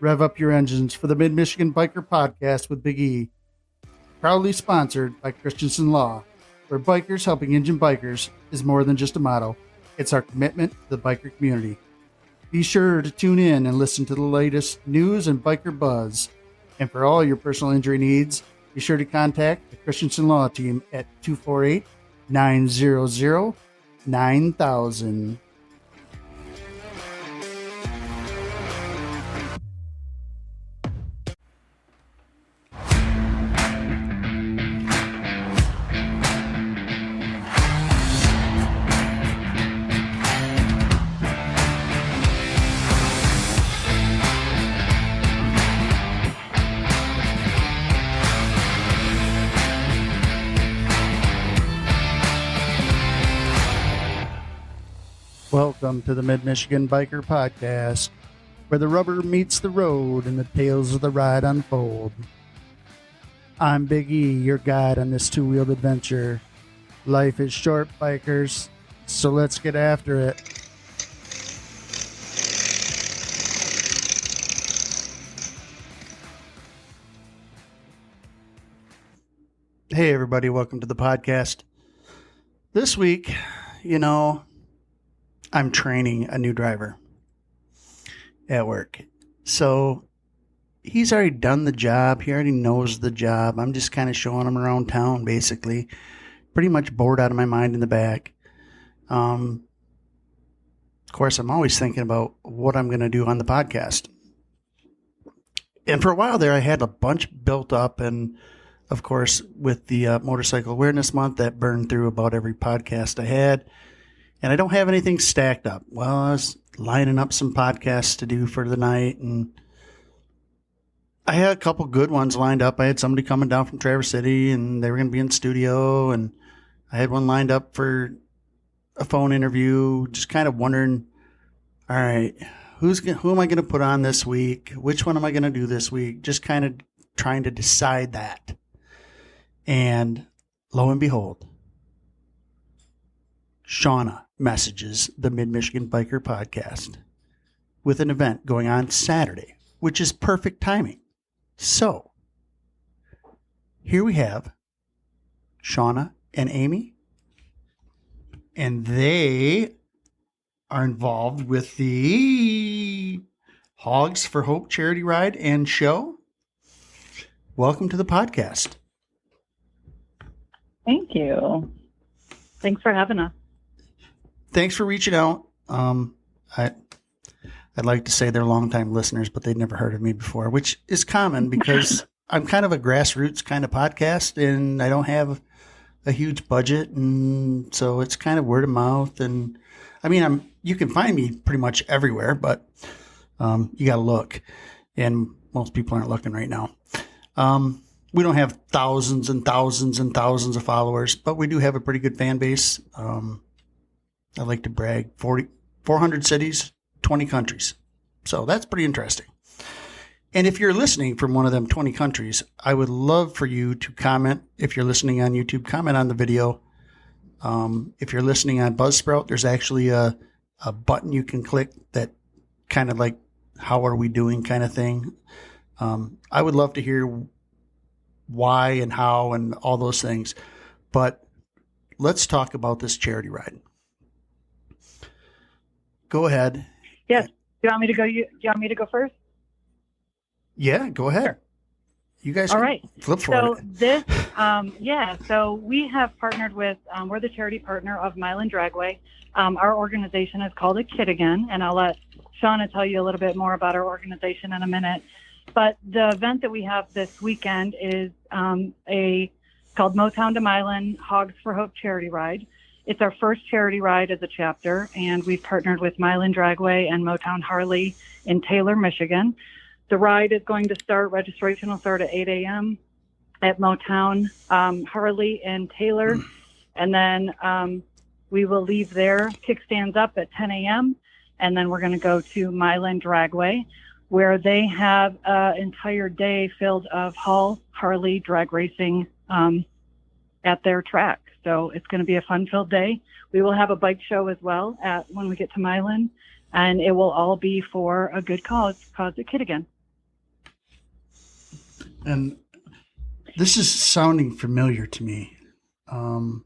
Rev up your engines for the Mid-Michigan Biker Podcast with Big E. Proudly sponsored by Christensen Law, where bikers helping engine bikers is more than just a motto. It's our commitment to the biker community. Be sure to tune in and listen to the latest news and biker buzz. And for all your personal injury needs, be sure to contact the Christensen Law team at 248-900-9000. Welcome to the Mid-Michigan Biker Podcast, where the rubber meets the road and the tales of the ride unfold. I'm Big E, your guide on this two-wheeled adventure. Life is short, bikers, so let's get after it. Hey everybody, welcome to the podcast. This week, I'm training a new driver at work. So he's already done the job. He already knows the job. I'm just kind of showing him around town, basically. Pretty much bored out of my mind in the back. Of course, I'm always thinking about what I'm going to do on the podcast. And for a while there, I had a bunch built up. And of course, with the Motorcycle Awareness Month, that burned through about every podcast I had. And I don't have anything stacked up. Well, I was lining up some podcasts to do for the night, and I had a couple good ones lined up. I had somebody coming down from Traverse City, and they were going to be in studio, and I had one lined up for a phone interview, just kind of wondering, all right, who am I going to put on this week? Which one am I going to do this week? Just kind of trying to decide that. And lo and behold, Shawna messages the Mid-Michigan Biker Podcast with an event going on Saturday, which is perfect timing. So, here we have Shawna and Amy, and they are involved with the Hogs for Hope charity ride and show. Welcome to the podcast. Thank you. Thanks for having us. Thanks for reaching out. I'd like to say they're longtime listeners, but they'd never heard of me before, which is common because I'm kind of a grassroots kind of podcast, and I don't have a huge budget, and so it's kind of word of mouth. And I mean, you can find me pretty much everywhere, but you got to look, and most people aren't looking right now. We don't have thousands and thousands and thousands of followers, but we do have a pretty good fan base. I like to brag, 400 cities, 20 countries. So that's pretty interesting. And if you're listening from one of them 20 countries, I would love for you to comment. If you're listening on YouTube, comment on the video. If you're listening on Buzzsprout, there's actually a button you can click that kind of like, how are we doing kind of thing. I would love to hear why and how and all those things. But let's talk about this charity ride. Go ahead. Yes. Do you want me to go? Do you want me to go first? Yeah, go ahead. Sure. You guys all right. Flip for so it. This, so we have partnered with, we're the charity partner of Milan Dragway. Our organization is called A Kid Again, and I'll let Shawna tell you a little bit more about our organization in a minute. But the event that we have this weekend is called Motown to Milan Hogs for Hope charity ride. It's our first charity ride as a chapter, and we've partnered with Milan Dragway and Motown Harley in Taylor, Michigan. The ride is going to start, registration will start at 8 a.m. at Motown Harley in Taylor, and then we will leave there, kickstands up at 10 a.m., and then we're going to go to Milan Dragway, where they have an entire day filled of Harley drag racing at their track. So it's going to be a fun-filled day. We will have a bike show as well when we get to Milan, and it will all be for a good cause A Kid Again. And this is sounding familiar to me. One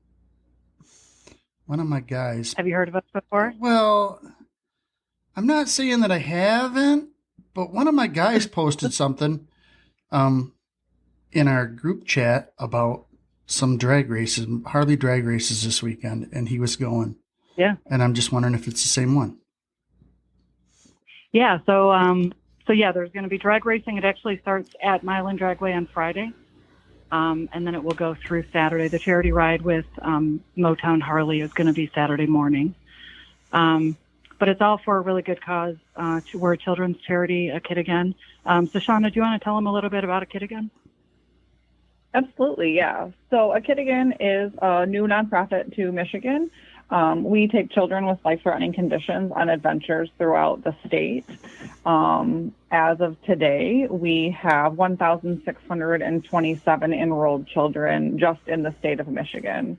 of my guys. Have you heard of us before? Well, I'm not saying that I haven't, but one of my guys posted something in our group chat about some drag races, Harley drag races this weekend, and he was going. Yeah. And I'm just wondering if it's the same one. Yeah. So yeah, there's going to be drag racing. It actually starts at Milan Dragway on Friday. And then it will go through Saturday. The charity ride with Motown Harley is going to be Saturday morning. But it's all for a really good cause. We're a children's charity, A Kid Again. So Shawna, do you want to tell them a little bit about A Kid Again? Absolutely, yeah. So A Kid Again is a new nonprofit to Michigan. We take children with life-threatening conditions on adventures throughout the state. As of today, we have 1,627 enrolled children just in the state of Michigan.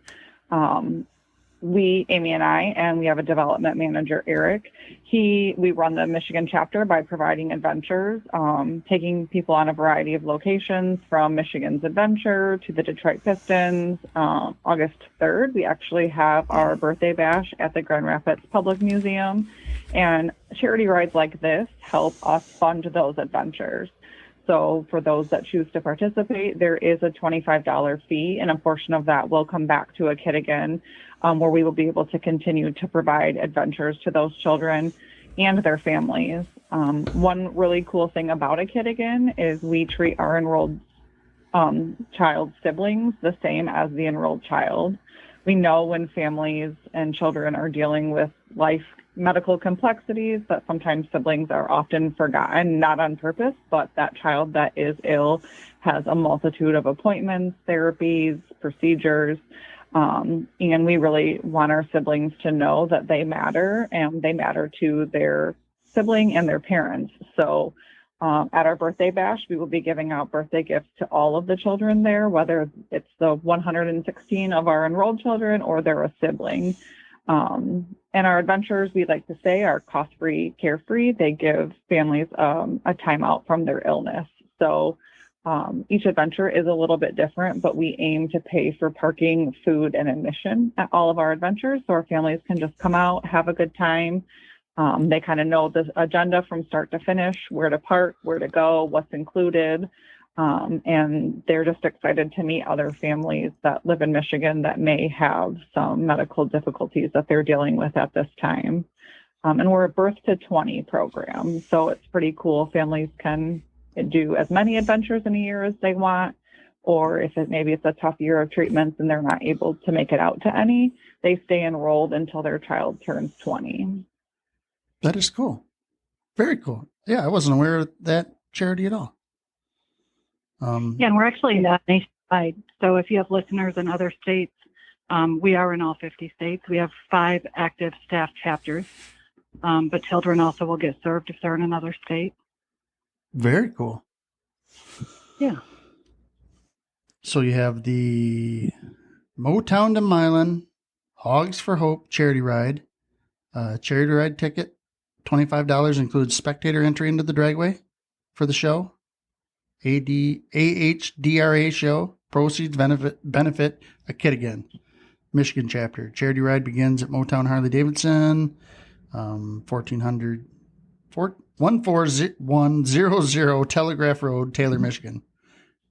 Amy and I, and we have a development manager, Eric. We run the Michigan chapter by providing adventures, taking people on a variety of locations from Michigan's Adventure to the Detroit Pistons. August 3rd, we actually have our birthday bash at the Grand Rapids Public Museum, and charity rides like this help us fund those adventures. So for those that choose to participate, there is a $25 fee, and a portion of that will come back to A Kid Again, where we will be able to continue to provide adventures to those children and their families. One really cool thing about A Kid Again is we treat our enrolled child siblings the same as the enrolled child. We know when families and children are dealing with life medical complexities that sometimes siblings are often forgotten, not on purpose, but that child that is ill has a multitude of appointments, therapies, procedures, and we really want our siblings to know that they matter, and they matter to their sibling and their parents. So at our birthday bash, we will be giving out birthday gifts to all of the children there, whether it's the 116 of our enrolled children or they're a sibling. And our adventures, we like to say, are cost-free, carefree. They give families a time out from their illness. So each adventure is a little bit different, but we aim to pay for parking, food, and admission at all of our adventures, so our families can just come out, have a good time. They kind of know the agenda from start to finish, where to park, where to go, what's included. And they're just excited to meet other families that live in Michigan that may have some medical difficulties that they're dealing with at this time. And we're a birth to 20 program, so it's pretty cool. Families can do as many adventures in a year as they want, or if maybe it's a tough year of treatments and they're not able to make it out to any, they stay enrolled until their child turns 20. That is cool. Very cool. Yeah, I wasn't aware of that charity at all. Yeah, and we're actually nationwide. So if you have listeners in other states, we are in all 50 states. We have 5 active staff chapters, but children also will get served if they're in another state. Very cool. Yeah. So you have the Motown to Milan, Hogs for Hope charity ride. Charity ride ticket, $25, includes spectator entry into the Dragway for the show. AHDRA show. Proceeds benefit A Kid Again. Michigan chapter. Charity ride begins at Motown Harley Davidson, 14100 Telegraph Road, Taylor, Michigan.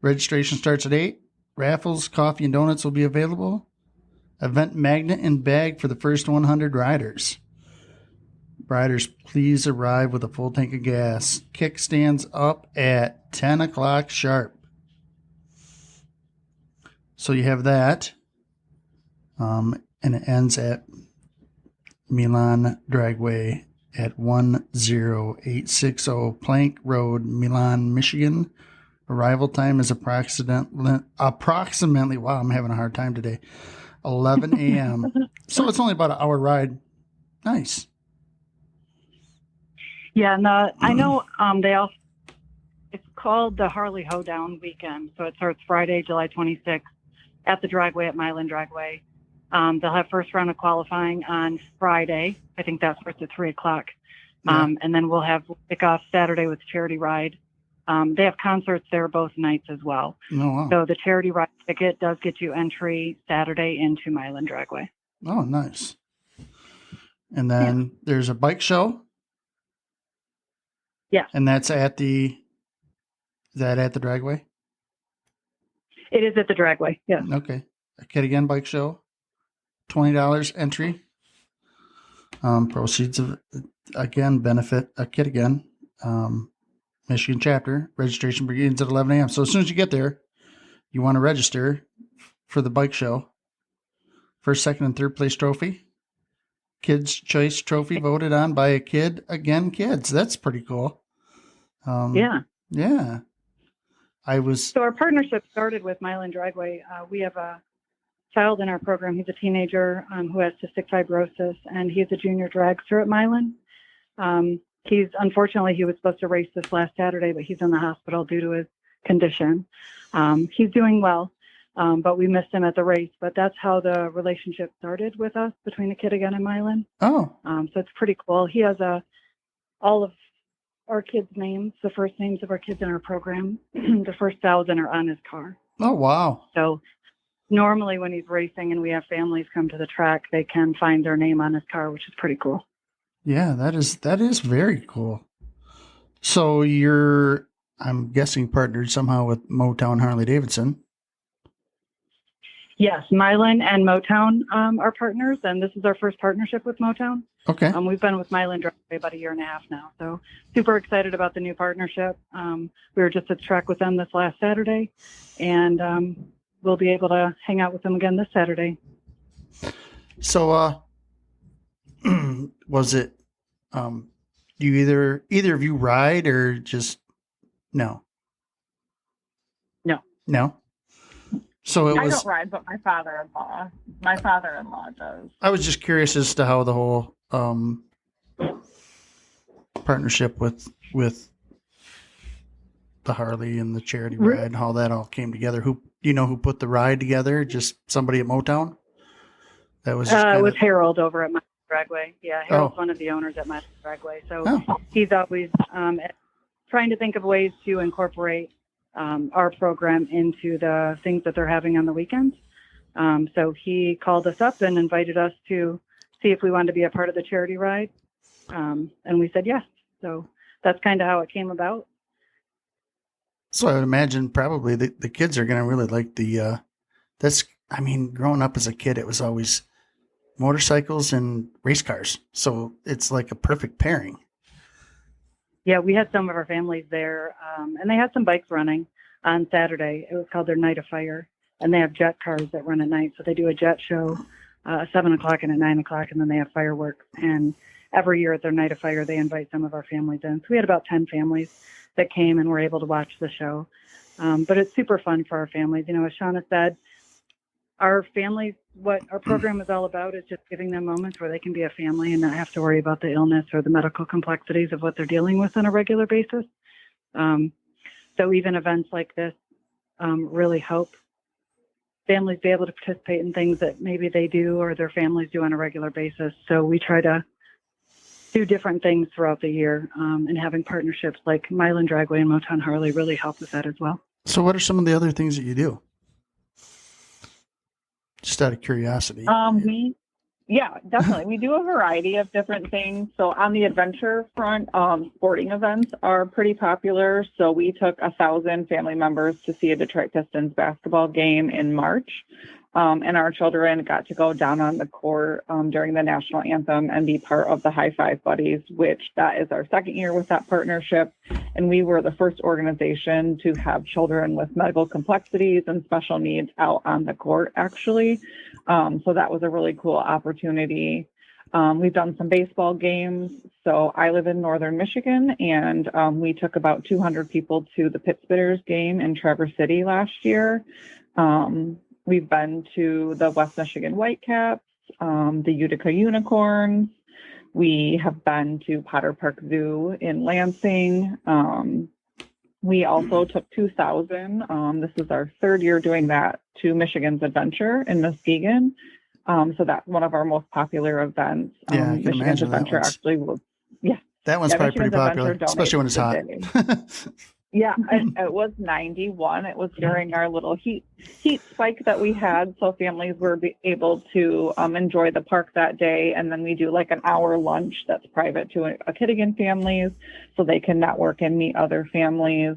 Registration starts at 8. Raffles, coffee, and donuts will be available. Event magnet and bag for the first 100 riders. Riders, please arrive with a full tank of gas. Kickstands up at 10 o'clock sharp. So you have that. And it ends at Milan Dragway at 10860 Plank Road, Milan, Michigan. Arrival time is approximately, wow, I'm having a hard time today, 11 a.m. So it's only about an hour ride. Nice. Yeah, and I know it's called the Harley Hoedown Weekend. So it starts Friday, July 26th at the Dragway at Milan Dragway. They'll have first round of qualifying on Friday. I think that starts at 3 o'clock. Yeah. And then we'll have kickoff Saturday with charity ride. They have concerts there both nights as well. Oh, wow. So the charity ride ticket does get you entry Saturday into Milan Dragway. Oh, nice. And then there's a bike show. Yes. And that's at the Dragway? It is at the Dragway, yes. Okay. A Kid Again bike show. $20 entry. Proceeds of, again, benefit a Kid Again. Michigan chapter. Registration begins at 11 a.m. So as soon as you get there, you want to register for the bike show. First, second, and third place trophy. Kids' Choice Trophy voted on by a Kid Again Kids. That's pretty cool. Yeah. Yeah. So our partnership started with Milan Dragway. We have a child in our program. He's a teenager who has cystic fibrosis, and he's a junior dragster at Milan. Unfortunately, he was supposed to race this last Saturday, but he's in the hospital due to his condition. He's doing well, but we missed him at the race. But that's how the relationship started with us between the Kid Again and Milan. Oh. So it's pretty cool. He has all of our kids' names, the first names of our kids in our program. The first 1,000 are on his car. Oh, wow. So normally when he's racing and we have families come to the track, they can find their name on his car, which is pretty cool. Yeah, that is very cool. So I'm guessing, partnered somehow with Motown Harley Davidson. Yes, Milan and Motown are partners, and this is our first partnership with Motown. Okay. We've been with Milan Dragway about 1.5 years now, so super excited about the new partnership. We were just at the track with them this last Saturday, and we'll be able to hang out with them again this Saturday. So, was it? You either of you ride or just no? No. So I don't ride, but my father-in-law does. I was just curious as to how the whole partnership with the Harley and the charity ride, how that all came together. Who put the ride together? Just somebody at Motown? That was it was Harold over at my Dragway. Yeah, Harold's one of the owners at my Dragway. So he's always trying to think of ways to incorporate our program into the things that they're having on the weekends. So he called us up and invited us to see if we wanted to be a part of the charity ride. And we said yes. So that's kind of how it came about. So I would imagine probably the kids are going to really like growing up as a kid, it was always motorcycles and race cars. So it's like a perfect pairing. Yeah, we had some of our families there, and they had some bikes running on Saturday. It was called their Night of Fire, and they have jet cars that run at night. So they do a jet show at 7 o'clock and at 9 o'clock, and then they have fireworks. And every year at their Night of Fire, they invite some of our families in. So we had about 10 families that came and were able to watch the show. But it's super fun for our families. As Shawna said, our families, what our program is all about is just giving them moments where they can be a family and not have to worry about the illness or the medical complexities of what they're dealing with on a regular basis. So even events like this really help families be able to participate in things that maybe they do or their families do on a regular basis. So we try to do different things throughout the year, and having partnerships like Milan Dragway and Motown Harley really help with that as well. So what are some of the other things that you do? Just out of curiosity. Definitely. We do a variety of different things. So on the adventure front, sporting events are pretty popular. So we took 1,000 family members to see a Detroit Pistons basketball game in March. And our children got to go down on the court during the national anthem and be part of the High Five Buddies, which that is our second year with that partnership. And we were the first organization to have children with medical complexities and special needs out on the court, actually. So that was a really cool opportunity. We've done some baseball games. So I live in northern Michigan, and we took about 200 people to the Pittsburghers game in Traverse City last year. We've been to the West Michigan Whitecaps, the Utica Unicorns. We have been to Potter Park Zoo in Lansing. We also took 2,000. This is our third year doing that, to Michigan's Adventure in Muskegon. So that's one of our most popular events. Yeah, I can Michigan's imagine Adventure that actually was, that one's probably Michigan's pretty popular, Adventure especially when it's hot. Yeah, it was 91. It was during our little heat spike that we had, so families were able to enjoy the park that day. And then we do like an hour lunch that's private to a Kiddigan families, so they can network and meet other families.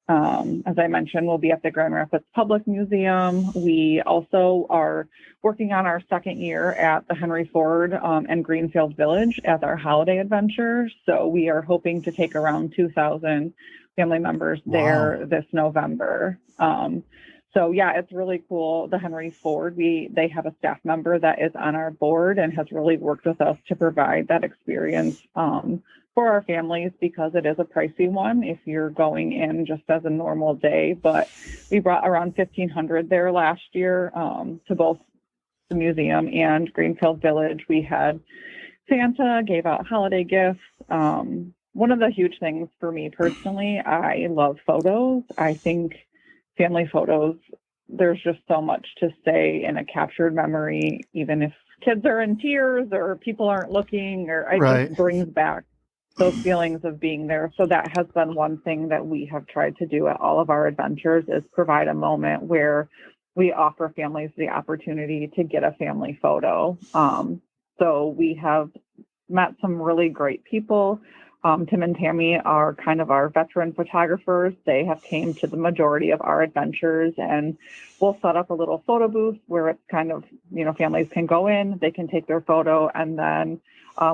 As I mentioned, we'll be at the Grand Rapids Public Museum. We also are working on our second year at the Henry Ford and Greenfield Village as our holiday adventure. So we are hoping to take around 2,000 family members there this November. So yeah, it's really cool. The Henry Ford, they have a staff member that is on our board and has really worked with us to provide that experience for our families, because it is a pricey one if you're going in just as a normal day. But we brought around 1,500 there last year to both the museum and Greenfield Village. We had Santa, gave out holiday gifts. One of the huge things for me personally, I love photos. I think family photos, there's just so much to say in a captured memory, even if kids are in tears or people aren't looking, or it just brings back those feelings of being there. So that has been one thing that we have tried to do at all of our adventures, is provide a moment where we offer families the opportunity to get a family photo. So we have met some really great people. Tim and Tammy are kind of our veteran photographers. They have came to the majority of our adventures, and we'll set up a little photo booth where it's kind of, families can go in, they can take their photo, and then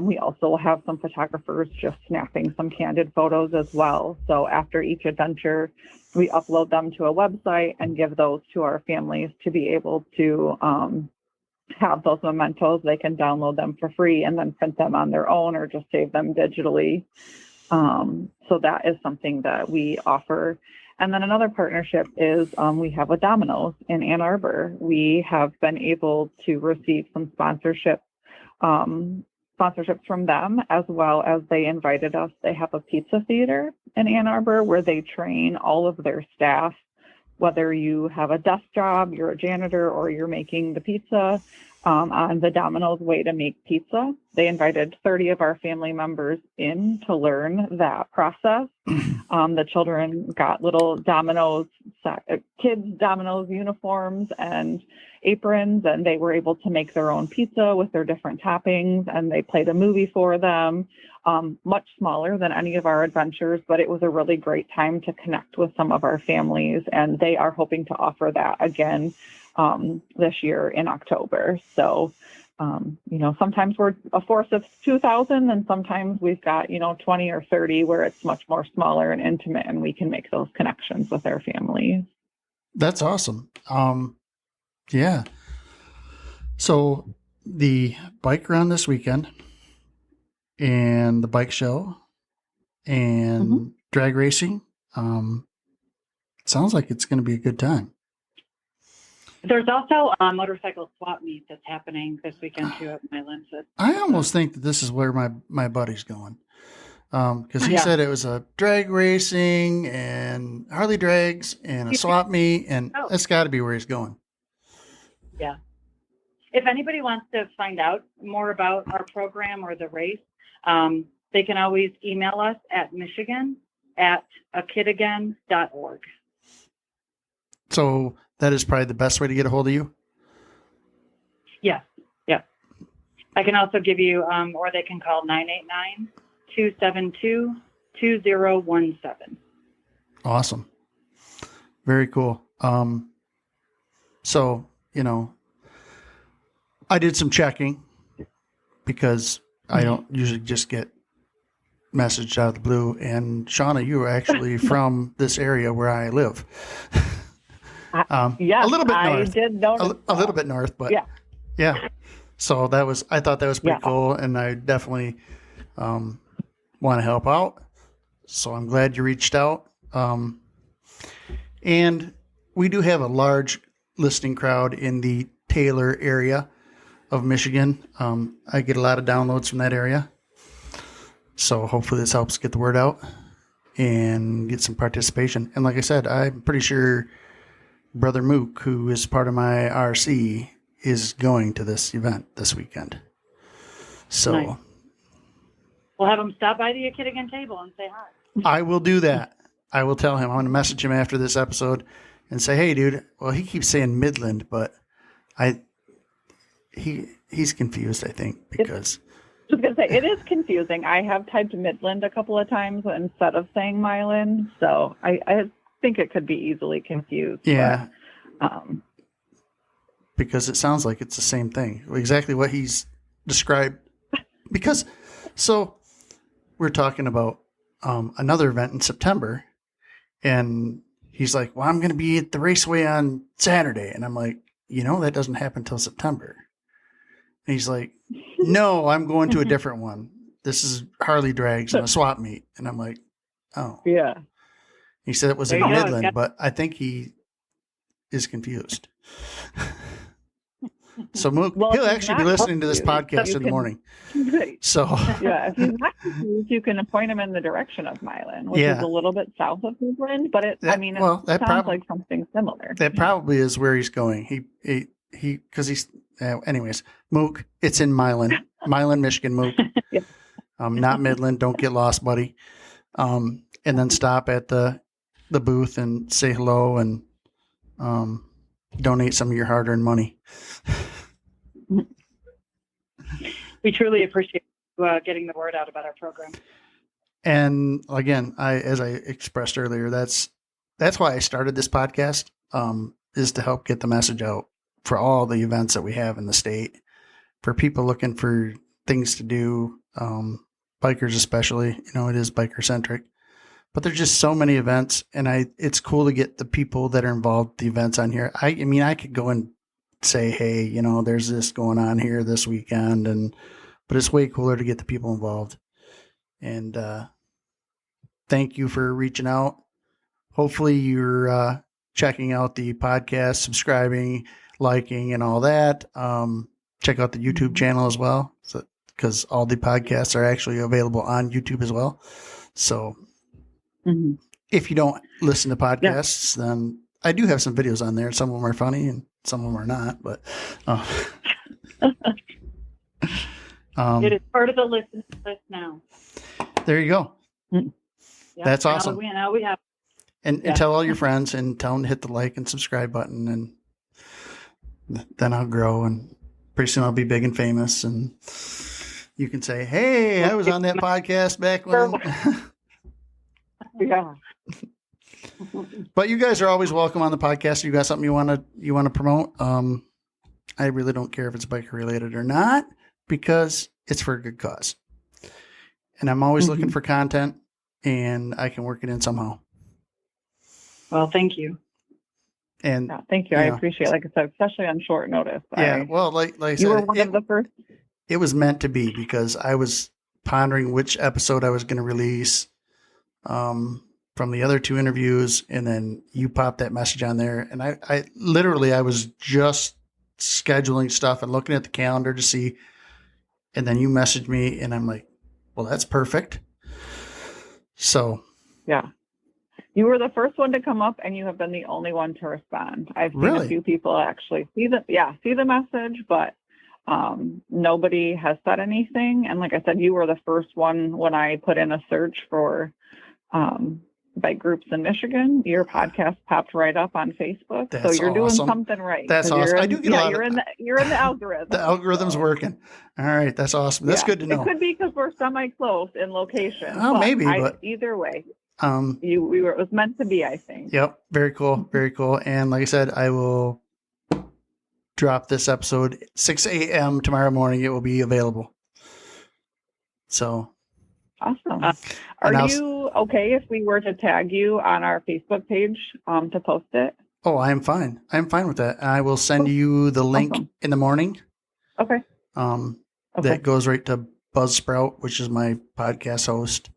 we also will have some photographers just snapping some candid photos as well. So after each adventure, we upload them to a website and give those to our families to be able to have those mementos. They can download them for free and then print them on their own or just save them digitally. So that is something that we offer. And then another partnership is we have with Domino's in Ann Arbor. We have been able to receive some sponsorships from them, as well as they invited us. They have a pizza theater in Ann Arbor where they train all of their staff, whether you have a desk job, you're a janitor, or you're making the pizza, on the Domino's way to make pizza. They invited 30 of our family members in to learn that process. The children got little Domino's, kids' Domino's uniforms and aprons, and they were able to make their own pizza with their different toppings, and they played a movie for them. Much smaller than any of our adventures, but it was a really great time to connect with some of our families, and they are hoping to offer that again this year in October. So, sometimes we're a force of 2,000, and sometimes we've got, 20 or 30 where it's much more smaller and intimate, and we can make those connections with our families. That's awesome. Yeah. So the bike run this weekend, and the bike show, and drag racing. Sounds like it's going to be a good time. There's also a motorcycle swap meet that's happening this weekend too at Milan. I almost think that this is where my buddy's going. Because he said it was a drag racing and Harley drags and a swap meet, and that's got to be where he's going. Yeah. If anybody wants to find out more about our program or the race, they can always email us at michigan@akidagain.org. So that is probably the best way to get a hold of you? Yes. Yeah. I can also give you, or they can call 989-272-2017. Awesome. Very cool. So, I did some checking because I don't usually just get messaged out of the blue. And Shawna, you are actually from this area where I live. Yes, a little bit north. I did notice a little bit north, but yeah. So I thought that was pretty cool, and I definitely want to help out. So I'm glad you reached out. And we do have a large listening crowd in the Taylor area of Michigan. I get a lot of downloads from that area. So hopefully this helps get the word out and get some participation. And like I said, I'm pretty sure Brother Mook, who is part of my RC, is going to this event this weekend. So nice. We'll have him stop by the Akidagain table and say hi. I will do that. I will tell him. I'm going to message him after this episode and say, hey, dude, well, he keeps saying Midland, but he's confused, I think, because... I was going to say, it is confusing. I have typed Midland a couple of times instead of saying Milan, so I think it could be easily confused. Yeah. But, because it sounds like it's the same thing. Exactly what he's described. Because, so, we're talking about another event in September, and he's like, well, I'm going to be at the Raceway on Saturday. And I'm like, that doesn't happen until September. And he's like, no, I'm going to a different one. This is Harley Drags and a swap meet. And I'm like, oh. Yeah. He said it was in Midland, but I think he is confused. So Mook, he'll actually be listening to this podcast in the morning. So yeah, if he's not confused, you can point him in the direction of Milan, which is a little bit south of Midland, but it sounds like something similar. That probably is where he's going. Because he's anyways, Mook, it's in Milan, Michigan, Mook. Yep. Not Midland. Don't get lost, buddy. And then stop at the booth and say hello and donate some of your hard-earned money. We truly appreciate getting the word out about our program. And again, as I expressed earlier, that's why I started this podcast, is to help get the message out for all the events that we have in the state, for people looking for things to do, bikers especially. It is biker centric, but there's just so many events, and it's cool to get the people that are involved with the events on here. I mean, I could go and say, hey, there's this going on here this weekend, but it's way cooler to get the people involved. And thank you for reaching out. Hopefully you're checking out the podcast, subscribing, liking, and all that. Check out the YouTube channel as well, because all the podcasts are actually available on YouTube as well. So if you don't listen to podcasts, then I do have some videos on there. Some of them are funny and some of them are not, but it is part of the list now. There you go. Yep. That's awesome. Now we have. And tell all your friends and tell them to hit the like and subscribe button, and then I'll grow, and pretty soon I'll be big and famous, and you can say, hey, I was on that podcast back when. Yeah. But you guys are always welcome on the podcast. You got something you want to promote? I really don't care if it's biker related or not, because it's for a good cause. And I'm always looking for content, and I can work it in somehow. Well, thank you. And thank you. I appreciate it. Like I said, especially on short notice. Yeah. Like I said, you were one of the first. It was meant to be, because I was pondering which episode I was going to release from the other two interviews, and then you popped that message on there, and I literally was just scheduling stuff and looking at the calendar to see, and then you messaged me, and I'm like, well, that's perfect. So yeah, you were the first one to come up, and you have been the only one to respond. I've seen a few people actually see the message, but nobody has said anything. And like I said, you were the first one when I put in a search for bike groups in Michigan. Your podcast popped right up on Facebook. That's so you're doing something right. That's awesome. I do get a lot you're in the algorithm. The algorithm's working. All right. That's awesome. That's good to know. It could be because we're semi-close in location. Oh, maybe. But either way, it was meant to be, I think. Yep. Very cool. Very cool. And like I said, I will drop this episode 6 a.m. tomorrow morning. It will be available. So. Awesome. Are you okay if we were to tag you on our Facebook page to post it? Oh, I'm fine. I'm fine with that. I will send you the link in the morning. Okay. That goes right to Buzzsprout, which is my podcast host.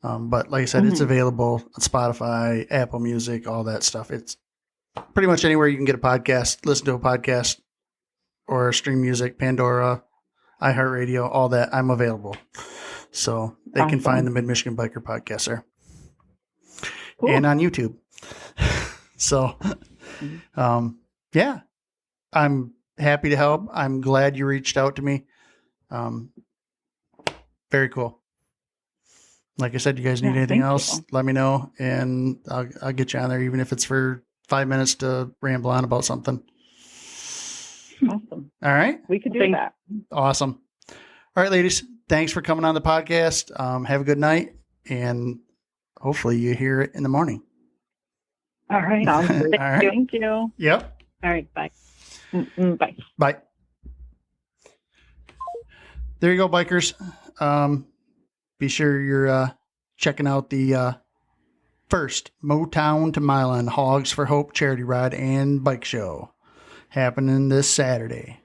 But like I said, it's available on Spotify, Apple Music, all that stuff. It's pretty much anywhere you can get a podcast, listen to a podcast, or stream music, Pandora, iHeartRadio, all that. I'm available. So they can find the Mid-Michigan Biker Podcast there. Cool. And on YouTube. So, I'm happy to help. I'm glad you reached out to me. Very cool. Like I said, you guys need Yeah, anything thank else, you. let me know, and I'll get you on there, even if it's for 5 minutes to ramble on about something. Awesome. All right. We could do Thanks. that. Awesome. All right, ladies. Thanks for coming on the podcast. Have a good night, and hopefully you hear it in the morning. All right. Sounds great. All right. Thank you. Yep. All right. Bye. Bye. Bye. There you go, bikers. Be sure you're checking out the first Motown to Milan Hogs for Hope charity ride and bike show happening this Saturday.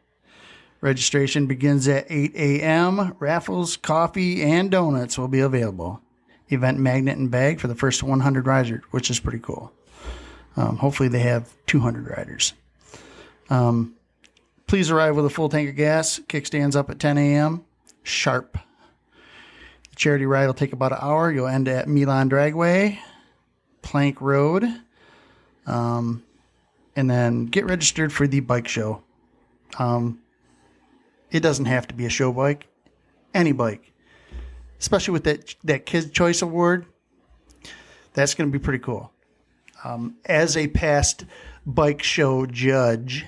Registration begins at 8 a.m. Raffles, coffee, and donuts will be available. Event magnet and bag for the first 100 riders, which is pretty cool. Hopefully they have 200 riders. Please arrive with a full tank of gas. Kickstands up at 10 a.m. sharp. The charity ride will take about an hour. You'll end at Milan Dragway, Plank Road, and then get registered for the bike show. It doesn't have to be a show bike. Any bike. Especially with that Kids' Choice Award. That's going to be pretty cool. As a past bike show judge,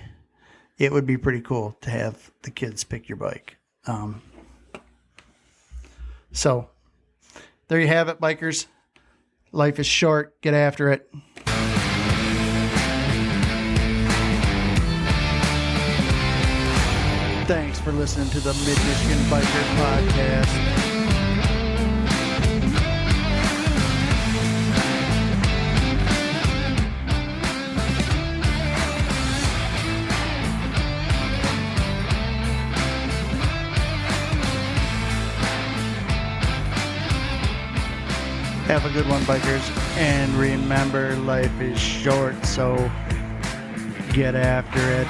it would be pretty cool to have the kids pick your bike. So, there you have it, bikers. Life is short. Get after it. Thanks for listening to the Mid-Michigan Bikers Podcast. Have a good one, bikers. And remember, life is short, so get after it.